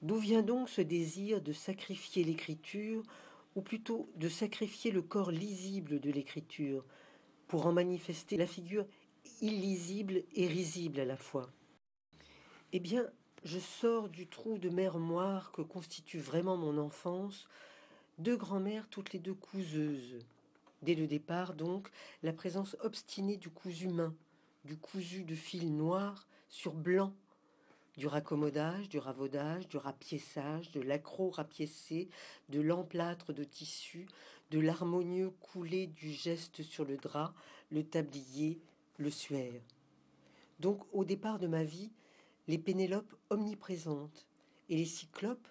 D'où vient donc ce désir de sacrifier l'écriture, ou plutôt de sacrifier le corps lisible de l'écriture, pour en manifester la figure illisible et risible à la fois? Eh bien, je sors du trou de mer moire que constitue vraiment mon enfance, deux grand-mères toutes les deux couseuses. Dès le départ, donc, la présence obstinée du cousu humain, du cousu de fil noir sur blanc, du raccommodage, du ravaudage, du rapiessage, de l'accro-rapiécé, de l'emplâtre de tissu, de l'harmonieux coulé du geste sur le drap, le tablier, le suaire. Donc, au départ de ma vie, les Pénélopes omniprésentes, et les Cyclopes,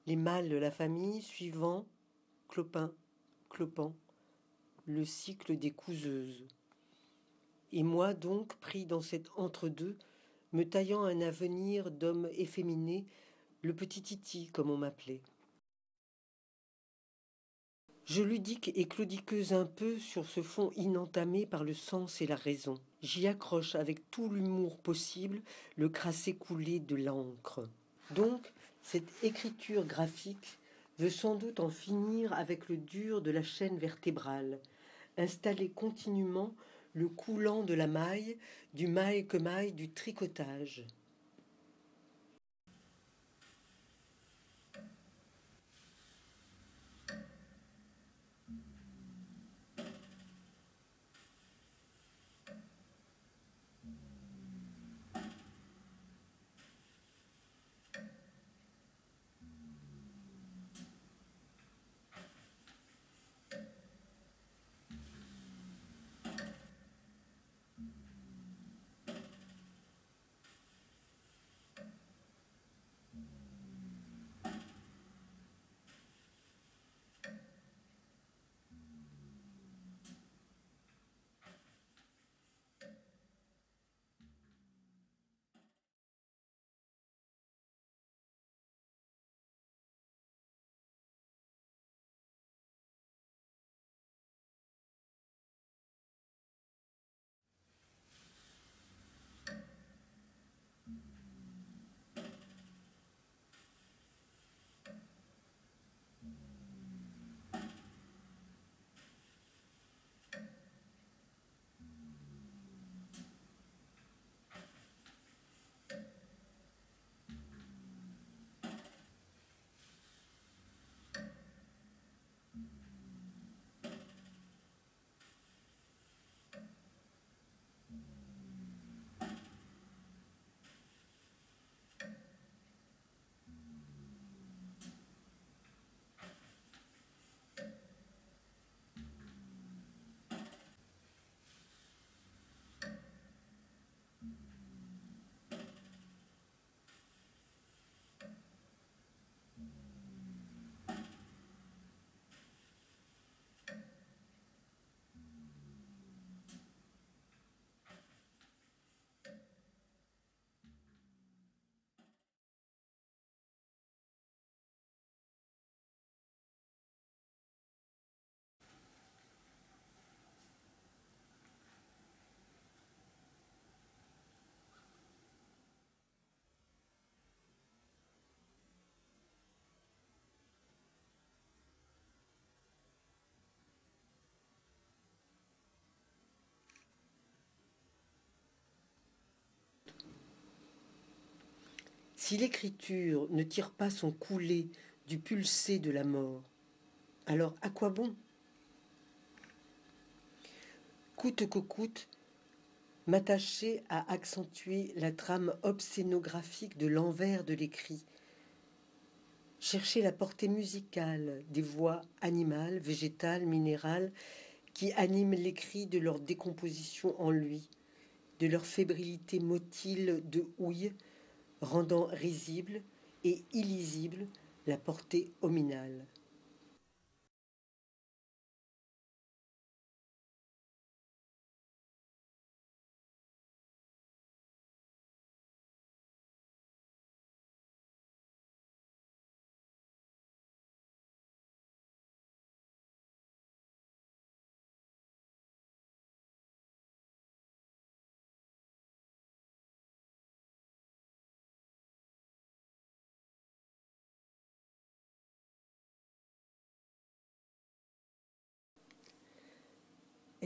les mâles de la famille, suivant, clopin, clopant, le cycle des couseuses. Et moi donc, pris dans cet entre-deux, me taillant un avenir d'homme efféminé, le petit Titi, comme on m'appelait. Je ludique et claudiqueuse un peu sur ce fond inentamé par le sens et la raison. J'y accroche avec tout l'humour possible le crassé coulé de l'encre. Donc, cette écriture graphique veut sans doute en finir avec le dur de la chaîne vertébrale, installer continuellement le coulant de la maille, du maille que maille du tricotage. Si l'écriture ne tire pas son coulé du pulsé de la mort, alors à quoi bon? Coûte que coûte, m'attacher à accentuer la trame obscénographique de l'envers de l'écrit, chercher la portée musicale des voix animales, végétales, minérales, qui animent l'écrit de leur décomposition en lui, de leur fébrilité motile de houille, rendant risible et illisible la portée hominale.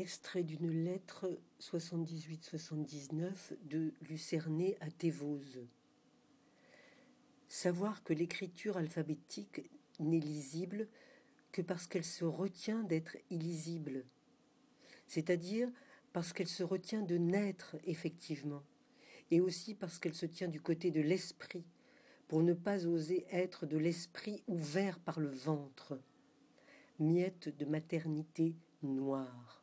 Extrait d'une lettre 78-79 de Lucerné à Thévose. Savoir que l'écriture alphabétique n'est lisible que parce qu'elle se retient d'être illisible, c'est-à-dire parce qu'elle se retient de naître effectivement, et aussi parce qu'elle se tient du côté de l'esprit, pour ne pas oser être de l'esprit ouvert par le ventre, miette de maternité noire.